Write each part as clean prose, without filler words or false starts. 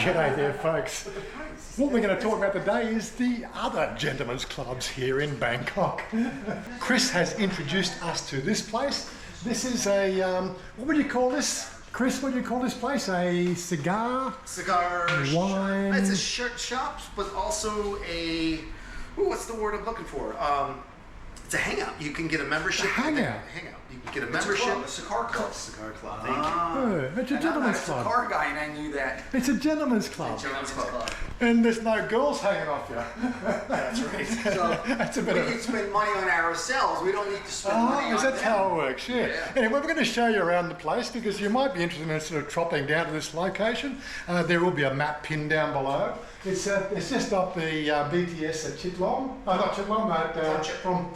G'day there, folks. What we're going to talk about today is the other gentlemen's clubs here in Bangkok. Chris has introduced us to this place. This is a, what would you call this? Chris, what do you call this place? A cigar? Cigar. Wine? It's a shirt shop, but also a, what's the word I'm looking for? It's a hangout. You can get a membership. Hangout? Hangout. You can get a membership. A cigar club. Cigar club. Thank Oh, it's a gentlemen's club. I'm not a cigar guy, and I knew that. It's a gentlemen's club. Gentlemen's club. And there's no girls hanging off you. That's right. So That's a bit we of can spend money on ourselves. We don't need to spend money on that's them. how it works, yeah. Yeah. Anyway, we're going to show you around the place because you might be interested in sort of dropping down to this location. There will be a map pinned down below. It's just up the BTS at Chitlong. Oh, not Chitlong, but from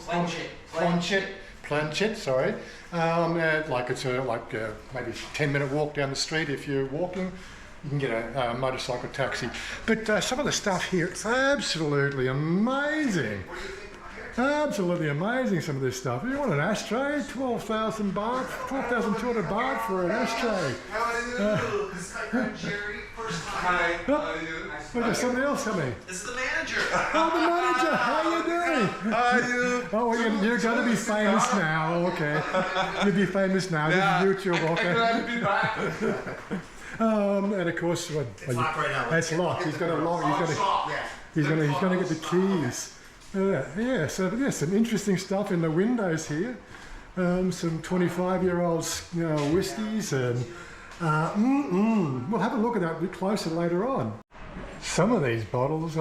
Planchet, sorry. Like it's maybe 10-minute walk down the street if you're walking. You can get a motorcycle taxi. But some of the stuff here, it's absolutely amazing. Absolutely amazing, some of this stuff. You want an ashtray? 12,000 baht, 12,200 baht for an ashtray. How are you? This is my friend Jerry. First time. Hi. How are you? Look, there's somebody else coming. This is the manager. Oh, the manager, how you doing? How are you? Oh, well, you're going to be famous now, okay. You'll be famous now, Yeah. this is YouTube, okay. I'm glad to be back. And of course, It's locked right now. it's locked. He's got a lock. He's going to get the keys. Yeah. So there's some interesting stuff in the windows here. Some 25-year-old, whiskies, and we'll have a look at that a bit closer later on. Some of these bottles,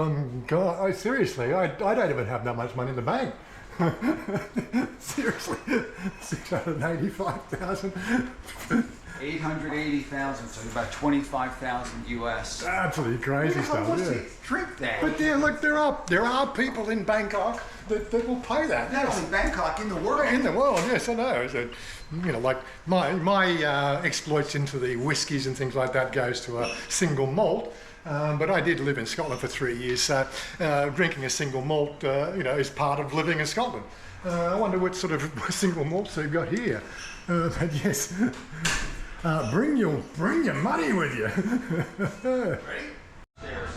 God, seriously, I don't even have that much money in the bank. Seriously, 685,000. 880,000, so about 25,000 US. Absolutely crazy stuff. Yeah. Drink that. But yeah, look, there are people in Bangkok that will pay that. Not only Bangkok, in the world. In the world, yes, I know. So, like my exploits into the whiskies and things like that goes to a single malt. But I did live in Scotland for 3 years, so drinking a single malt, is part of living in Scotland. I wonder what sort of single malts they've got here. But yes, bring your money with you. Ready? Stairs.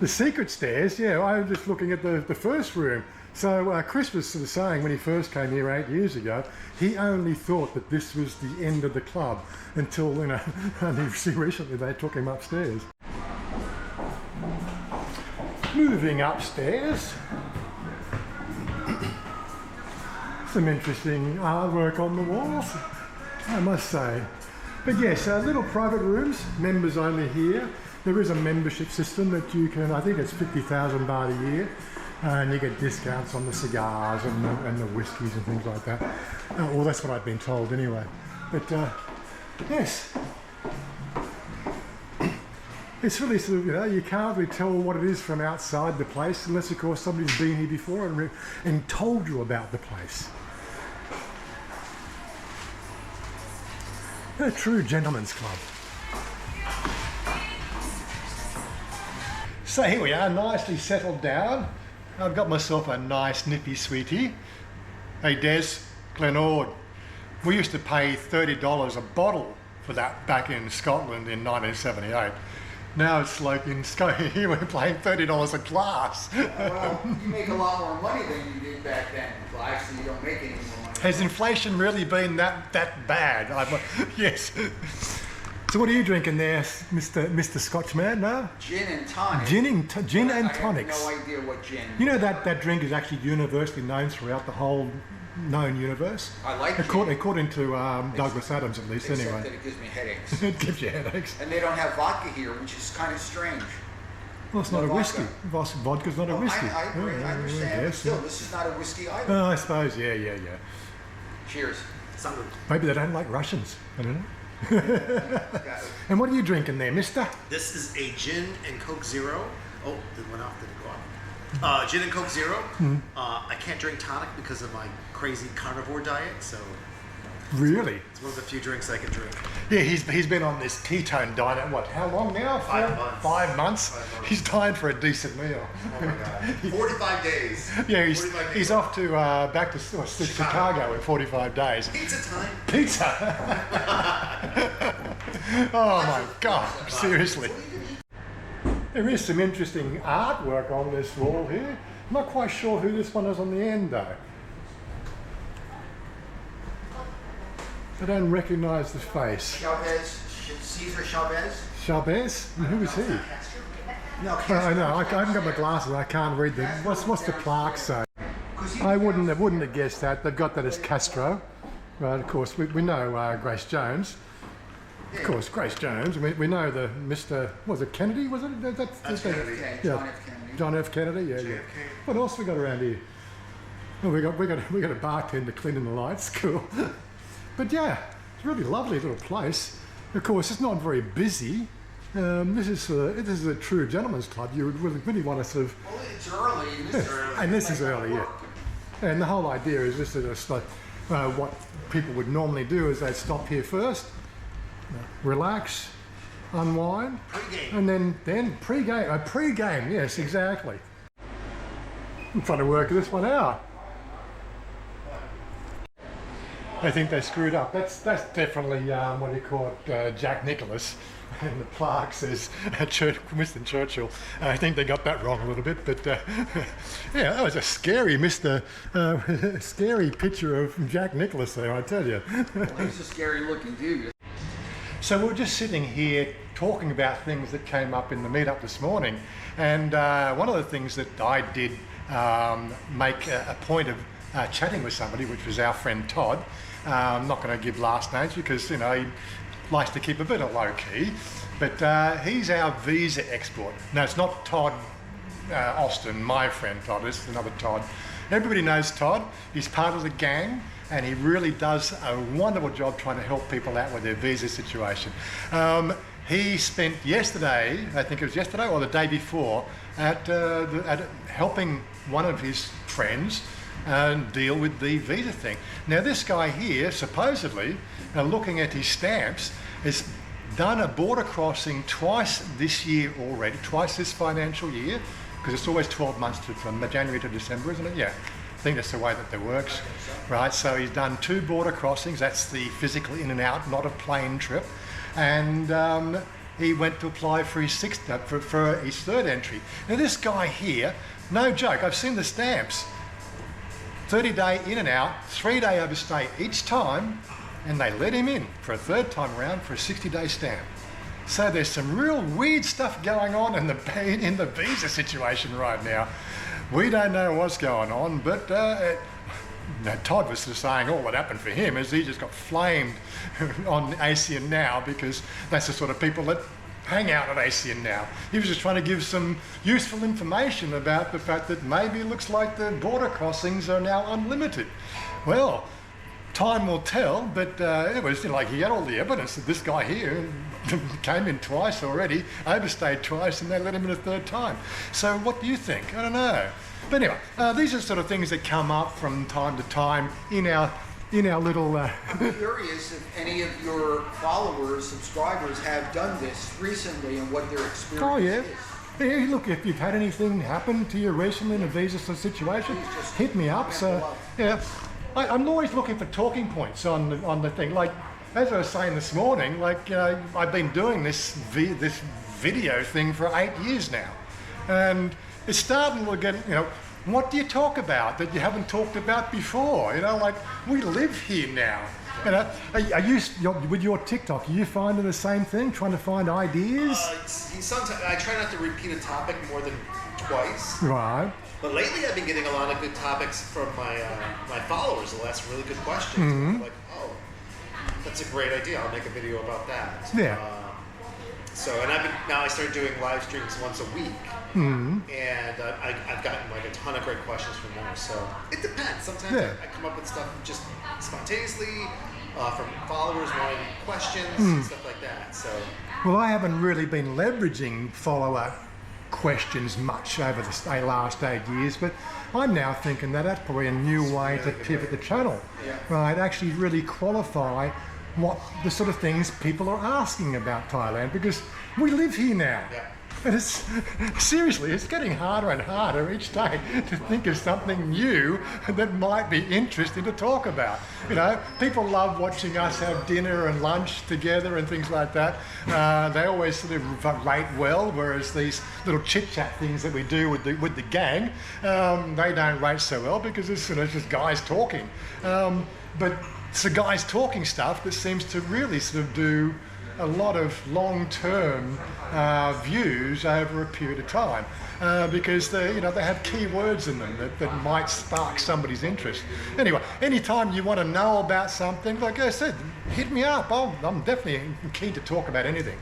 The secret stairs, yeah, I was just looking at the first room. So Chris was sort of saying when he first came here 8 years ago, he only thought that this was the end of the club until, only recently they took him upstairs. Moving upstairs. Some interesting artwork on the walls, I must say. But yes, little private rooms, members only here. There is a membership system that you can, I think it's 50,000 baht a year, and you get discounts on the cigars and the whiskies and things like that. Well, that's what I've been told anyway. But yes, it's really sort of, you can't really tell what it is from outside the place unless, of course, somebody's been here before and told you about the place. A true gentleman's club. So here we are, nicely settled down. I've got myself a nice nippy sweetie. Hey Des, Glenord. We used to pay $30 a bottle for that back in Scotland in 1978. Now it's like in Scotland here we're paying $30 a glass. Well, you make a lot more money than you did back then. Well, actually, you don't make any more money. Has inflation really been that bad? Yes. So what are you drinking there, Mr. Scotchman? No? Gin and tonic. Gin and tonics. I have no idea what gin. You know that drink is actually universally known throughout the whole known universe. I like gin. According to Douglas Adams, at least. Except Anyway. that it gives me headaches. It gives you headaches. And they don't have vodka here, which is kind of strange. Well, it's not No a whiskey. vodka. Vodka's not a whiskey. I agree. I understand. Yes, Still, yeah. this is not a whiskey either. I suppose, yeah. Cheers. Salud. Maybe they don't like Russians. I don't know. Got it. And what are you drinking there, mister? This is a gin and Coke Zero. Oh, it went off. Did it go off? Gin and Coke Zero. I can't drink tonic because of my crazy carnivore diet, so Really? it's one of the few drinks I can drink. Yeah, he's been on this ketone diet, what, how long now? 5 months. 5 months? 5 months. He's dying for a decent meal. Oh my god. 45 days. Yeah, 45 days. he's off to back to Chicago in 45 days. Pizza time. Pizza! Oh my God, seriously. There is some interesting artwork on this wall here. I'm not quite sure who this one is on the end though. I don't recognise the face. Chavez, Cesar Chavez. Chavez? Who is he? No, I know, I haven't got my glasses, I can't read them. What's the plaque say? I wouldn't have guessed that. They've got that as Castro. Right, of course, we know Grace Jones. Of course, Grace Jones. We know the Mr. Was it Kennedy? Was it? That's Kennedy. Okay, Yeah. John F. Kennedy. John F. Kennedy. Yeah. What else we got around here? Well, we got a bartender cleaning the lights. Cool. But yeah, it's a really lovely little place. Of course, it's not very busy. This is a true gentleman's club. You would really want to sort of. Well, it's early. This is early. And this is early, yeah. And the whole idea is just like what people would normally do is they'd stop here first, relax, unwind, Pre-game. and then pre-game. Pre-game, yes, exactly. I'm trying to work this one out. I think they screwed up. That's definitely what do you call it, Jack Nicholas. And the plaque says Winston Churchill. I think they got that wrong a little bit, but yeah, that was a scary scary picture of Jack Nicholas there, I tell you. Well, he's a scary looking dude. So we're just sitting here talking about things that came up in the meetup this morning, and one of the things that I did make a point of chatting with somebody, which was our friend Todd. I'm not going to give last names because he likes to keep a bit of low key, but he's our visa export. No, it's not Todd Austin, my friend Todd. This is another Todd. Everybody knows Todd. He's part of the gang, and he really does a wonderful job trying to help people out with their visa situation. He spent yesterday, I think it was yesterday or the day before, at helping one of his friends deal with the visa thing. Now this guy here, supposedly, looking at his stamps, has done a border crossing twice this year already, twice this financial year, because it's always 12 months from January to December, isn't it? Yeah, I think that's the way that works. Right, so he's done 2 border crossings, that's the physical in and out, not a plane trip, and he went to apply for his for his 3rd entry. Now this guy here, no joke, I've seen the stamps, 30-day in and out, 3-day overstay each time, and they let him in for a 3rd time around for a 60-day stamp. So there's some real weird stuff going on in the visa situation right now. We don't know what's going on, but Todd was just saying all that happened for him is he just got flamed on ASEAN Now because that's the sort of people that hang out at ASEAN Now. He was just trying to give some useful information about the fact that maybe it looks like the border crossings are now unlimited. Well, time will tell, but it was like he had all the evidence that this guy here came in twice already, overstayed twice, and they let him in a 3rd time. So what do you think? I don't know. But anyway, these are sort of things that come up from time to time in our little... I'm curious if any of your followers, subscribers have done this recently and what their experience Oh yeah. is. Hey, look, if you've had anything happen to you recently in a visa situation, hit me up. So yeah, I'm always looking for talking points on the thing. Like as I was saying this morning, like I've been doing this video thing for 8 years now, and it's starting to get what do you talk about that you haven't talked about before? Like we live here now. Are you with your TikTok? Are you finding the same thing? Trying to find ideas? Sometimes I try not to repeat a topic more than twice. Right. But lately, I've been getting a lot of good topics from my followers. They'll ask really good questions. Mm-hmm. I'm like, oh, that's a great idea. I'll make a video about that. Yeah. And I started doing live streams once a week. Mm-hmm. And I've gotten like a ton of great questions from them. So it depends. Sometimes I come up with stuff just spontaneously from followers wanting questions and stuff like that. So. Well, I haven't really been leveraging follower questions much over the last 8 years, but I'm now thinking that that's probably a new way to pivot the channel. Yeah. Right, actually really qualify what the sort of things people are asking about Thailand, because we live here now. Yeah. And it's seriously, it's getting harder and harder each day to think of something new that might be interesting to talk about. You know, people love watching us have dinner and lunch together and things like that. They always sort of rate well, whereas these little chit-chat things that we do with the gang, they don't rate so well because it's, you know, just guys talking. But it's the guys talking stuff that seems to really sort of do a lot of long-term views over a period of time because they have key words in them that might spark somebody's interest. Anyway, anytime you want to know about something, like I said, hit me up. I'm definitely keen to talk about anything.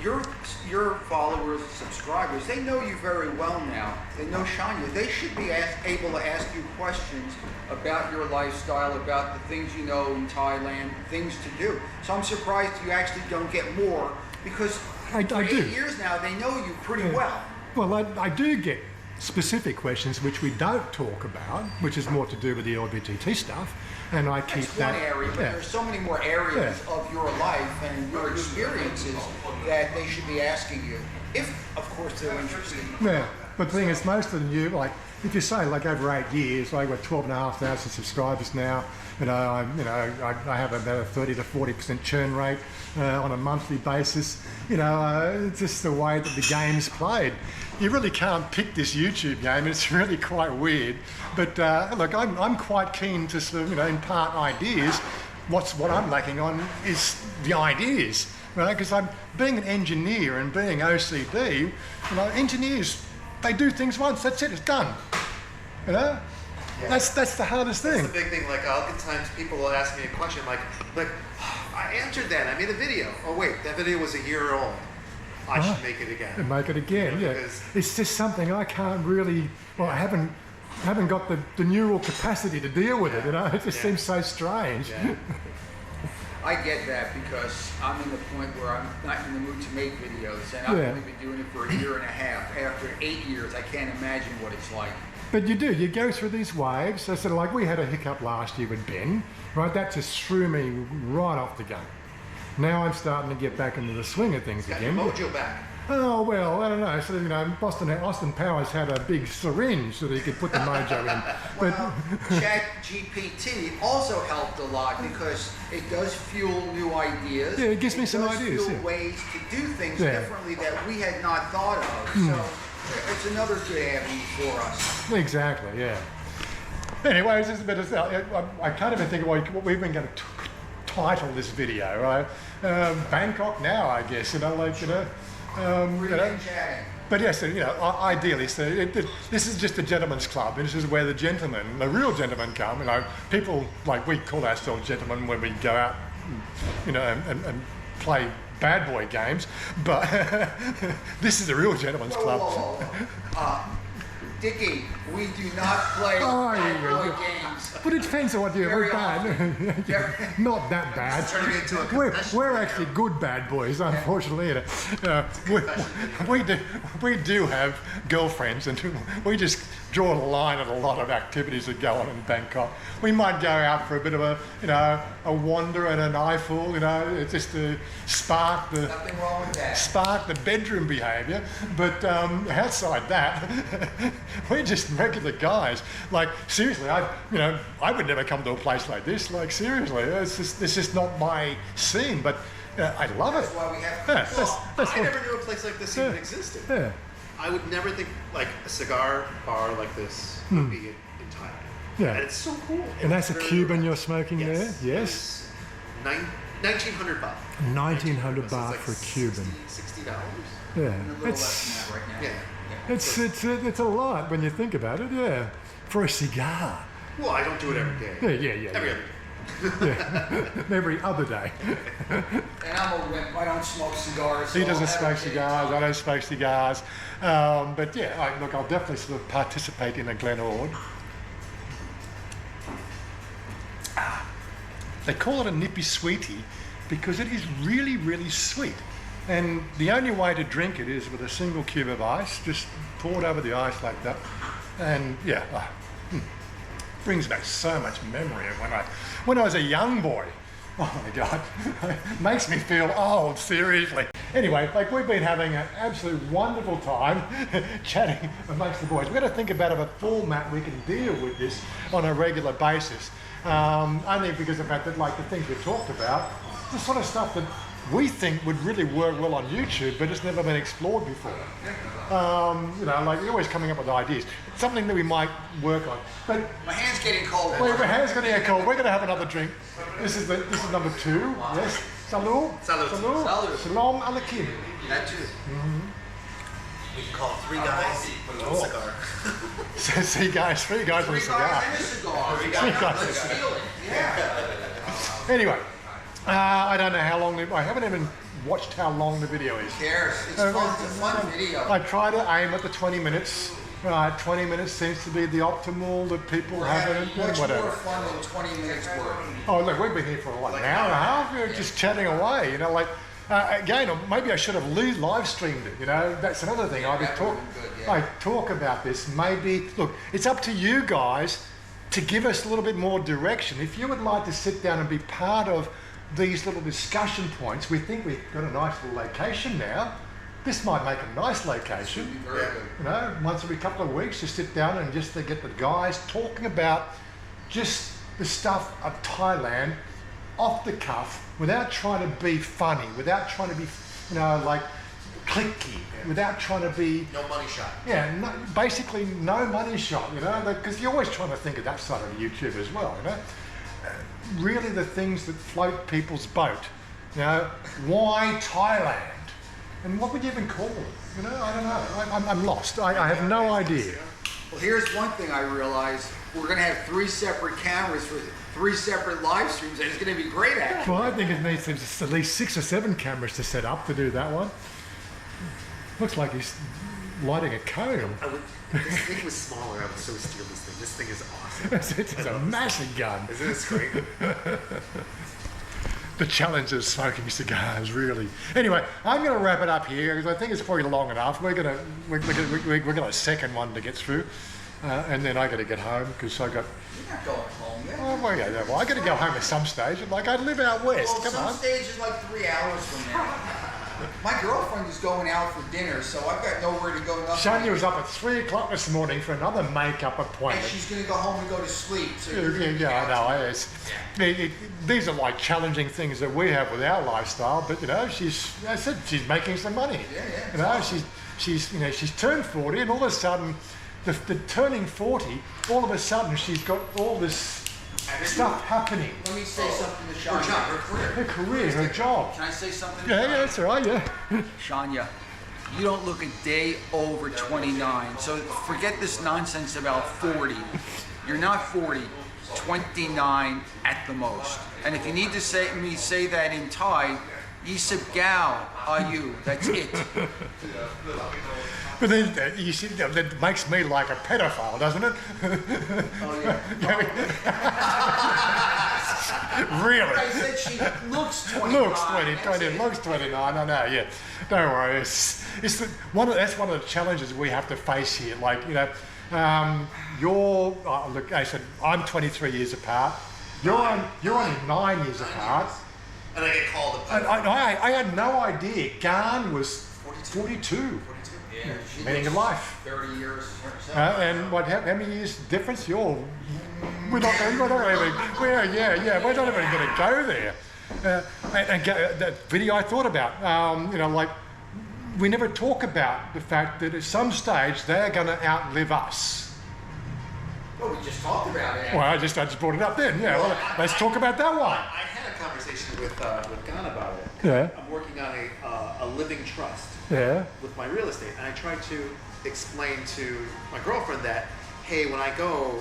Your followers, subscribers, they know you very well now. They know Shania. They should be able to ask you questions about your lifestyle, about the things you know in Thailand, things to do. So I'm surprised you actually don't get more because for 8 years now, they know you pretty well. Well, I do get specific questions which we don't talk about, which is more to do with the LBGT stuff. And I keep That's one area, but there's so many more areas of your life and your experiences that they should be asking you, if, of course, they're interested. Yeah, but the thing is, most of you, like, if you say, like, over 8 years, like, we're 12,500 subscribers now, I have about a 30 to 40% churn rate on a monthly basis. It's just the way that the game's played. You really can't pick this YouTube game. It's really quite weird. But look, I'm quite keen to sort of, impart ideas. What I'm lacking on is the ideas, right? Because I'm being an engineer and being OCD. Engineers, they do things once. That's it. It's done. Yeah. That's the hardest thing. That's the big thing. Like, oftentimes people will ask me a question like, I answered that. I made a video. Oh wait, that video was a year old. I should make it again. And make it again, yeah. It's just something I can't really. Well, I haven't got the neural capacity to deal with it. It just seems so strange. Yeah. I get that because I'm in the point where I'm not in the mood to make videos, and I've only been doing it for a year and a half. After 8 years, I can't imagine what it's like. But you do. You go through these waves. So sort of like we had a hiccup last year with Ben, right? That just threw me right off the gun. Now I'm starting to get back into the swing of things again. Got your mojo back. Oh, well, I don't know. So, Austin Powers had a big syringe so that he could put the mojo in. But ChatGPT also helped a lot because it does fuel new ideas. Yeah, it gives me some ideas. It does fuel ways to do things differently that we had not thought of. So it's another good avenue for us. Exactly, yeah. Anyway, it's just a bit of, I can't even think of what we've been going to title this video, right? Bangkok now, I guess, But yes, ideally, so this is just a gentleman's club. This is where the real gentlemen come. People, like, we call ourselves gentlemen when we go out, and play bad boy games. But this is a real gentleman's club. Whoa. Dickie, we do not play bad boy games. But it depends on what you're very bad. Not that bad. We're actually good bad boys, unfortunately. We do have girlfriends, and we just draw the line at a lot of activities that go on in Bangkok. We might go out for a bit of a wander and an eyeful, just to spark the bedroom behaviour. But outside that, we're just regular guys. Like, seriously, I would never come to a place like this. Like, seriously, it's just not my scene. But I love it. That's why we have. I never knew a place like this even existed. Yeah. I would never think like a cigar bar like this would be in Thailand. Yeah. And it's so cool. And that's a Cuban you're smoking there? Yes. $1,900 baht. 1,900 baht for a Cuban. $60. Yeah. A little less than that right now. Yeah. It's a lot when you think about it, yeah. For a cigar. Well, I don't do it every day. Yeah. Every other day. Every other day. And I'm a wimp. I don't smoke cigars. He doesn't smoke cigars. I don't smoke cigars. But yeah, I'll definitely sort of participate in a Glen Ord. They call it a nippy sweetie because it is really, really sweet. And the only way to drink it is with a single cube of ice, just poured over the ice like that. And yeah, brings back so much memory of when I was a young boy. Oh my God, makes me feel old, seriously. Anyway, like we've been having an absolute wonderful time chatting amongst the boys. We've got to think about a format we can deal with this on a regular basis. Only because of the fact that like the things we've talked about, the sort of stuff that we think would really work well on YouTube, but it's never been explored before. You know, like you're always coming up with ideas. It's something that we might work on. But My hand's getting cold. my hand's going to get cold. We're going to have another drink. This is number 2. Yes. Salut. Salut. Salut. Shalom alaikum. That too. We can call 3 guys, one cigar. See guys, 3 guys with a cigar. And a cigar. Three guys. Let's feel it. Yeah. Anyway, I don't know how long. I haven't even watched how long the video is. Who cares? It's fun. It's a fun video. I try to aim at the 20 minutes. 20 minutes seems to be the optimal that people have it, and Much whatever. more fun than 20 minutes work. Oh, look, we've been here for what, an hour and a half? We're just chatting away, you know, like, again, maybe I should have live streamed it, you know, that's another thing. I talk about this, maybe, look, it's up to you guys to give us a little bit more direction. If you would like to sit down and be part of these little discussion points, we think we've got a nice little location now. This might make a nice location. Very good. You know, once every couple of weeks, just sit down and just to get the guys talking about just the stuff of Thailand off the cuff, without trying to be funny, without trying to be, you know, like clicky, without trying to be. No money shot. Yeah, no, basically no money shot, you know, because you're always trying to think of that side of YouTube as well, you know. Really the things that float people's boat, you know, why Thailand? And what would you even call it? You know, I don't know. I'm lost. I have no idea. Well, here's one thing I realized. We're going to have 3 separate cameras for 3 separate live streams, and it's going to be great, actually. Well, I think it needs at least 6 or 7 cameras to set up to do that one. Looks like he's lighting a cone. This thing was smaller. I would so steal this thing. This thing is awesome. It's a massive gun. Isn't this great? The challenge of smoking cigars, really. Anyway, I'm going to wrap it up here because I think it's probably long enough. We're got a second one to get through, and then I got to get home because I got. You're not going home yet. Well, I got to go home at some stage. Like I live out west. Well, Come on. some stage is like 3 hours from now. My girlfriend is going out for dinner, so I've got nowhere to go. Shania was up at 3 o'clock this morning for another makeup And appointment. she's going to go home and go to sleep. So Yeah, I know. These are like challenging things that we have with our lifestyle, but you know, she's making some money. Yeah, You know, she's turned 40, and all of a sudden, the turning 40, all of a sudden she's got all this stuff happening. Let me say something to Shania. Her career, her job. Can I say something to Yeah, Shania? that's all right. Yeah. Shania, you don't look a day over 29. So forget this nonsense about 40. You're not 40, 29 at the most. And if you need to say that in Thai, Yisip Gao Ayu. That's it. But then you see, that makes me like a pedophile, doesn't it? Oh yeah. Really? I said she looks 29. Looks 29. I know, yeah. Don't worry. That's one of the challenges we have to face here. Like, you know, look, I said I'm 23 years apart. You're only 9 years apart. And I get called a I had no idea Garn was 42. Yeah, she Meaning of looks life. 30 years. And how many years difference? We're not even going to go there. That video I thought about, you know, like we never talk about the fact that at some stage they're going to outlive us. Well, we just talked about it. Well, I just brought it up then. Yeah, well, let's talk about that one. I had a conversation with Gan about it. Yeah. I'm working on a living trust Yeah. with my real estate, and I tried to explain to my girlfriend that, hey, when I go,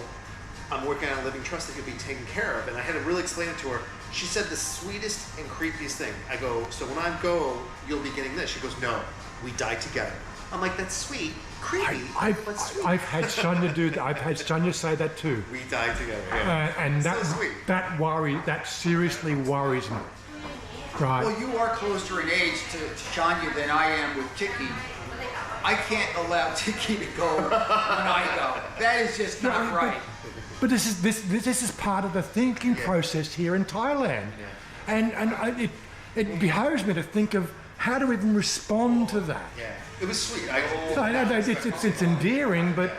I'm working on a living trust that could be taken care of, and I had to really explain it to her. She said the sweetest and creepiest thing. I go, so when I go, you'll be getting this. She goes, no, we die together. I'm like, that's sweet, creepy, but sweet. I've had Shania do that. I've had Shania say that too. We die together. Yeah. And So sweet. that seriously worries me. Right. Well, you are closer in age to Shania than I am with Tiki. I can't allow Tiki to go when I go. That is just not right. But this is part of the thinking process here in Thailand. it behoves me to think of how to even respond to that. Yeah, it was sweet. It's endearing, but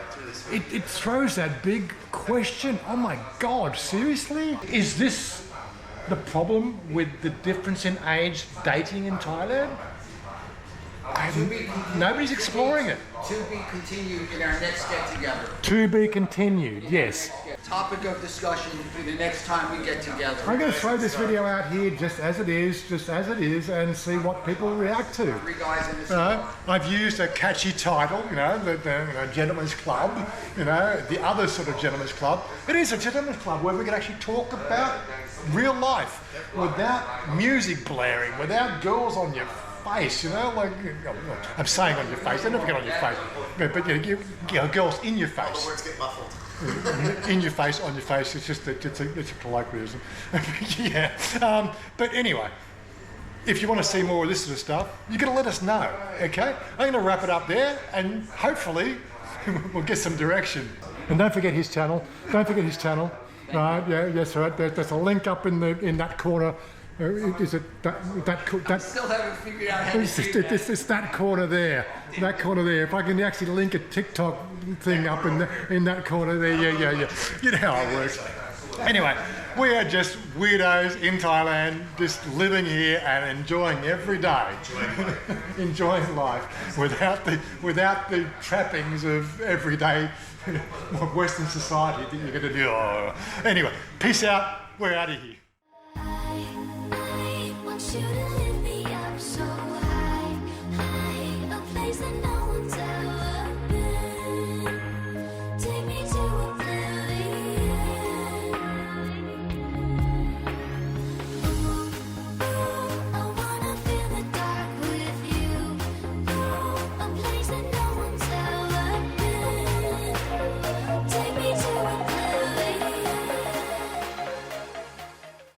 it throws that big question. Oh my God, seriously? Is this the problem with the difference in age dating in Thailand? Nobody's exploring it. To be continued in our next get together. To be continued, yes. Topic of discussion for the next time we get together. I'm going to throw this video out here just as it is, and see what people react to. 3 guys in a cigar. I've used a catchy title, the Gentleman's Club, the other sort of Gentleman's Club. It is a Gentleman's Club where we can actually talk about real life without music blaring, without girls on your face, I'm saying on your face, they never get on your face, but girls in your face. All the words get muffled. In your face, on your face, it's a colloquialism. Yeah. But anyway, if you want to see more of this sort of stuff, you're going to let us know, okay? I'm going to wrap it up there, and hopefully we'll get some direction. And don't forget his channel. Right? Yeah. Yes. Right. There's a link up in that corner. Is it that? I still haven't figured out how to do that. It's that corner there. That corner there. If I can actually link a TikTok thing up in that corner there, yeah. You know how it works. Anyway, we are just weirdos in Thailand, just living here and enjoying every day, enjoying life without the trappings of everyday Western society that you're going to do. Anyway, peace out. We're out of here.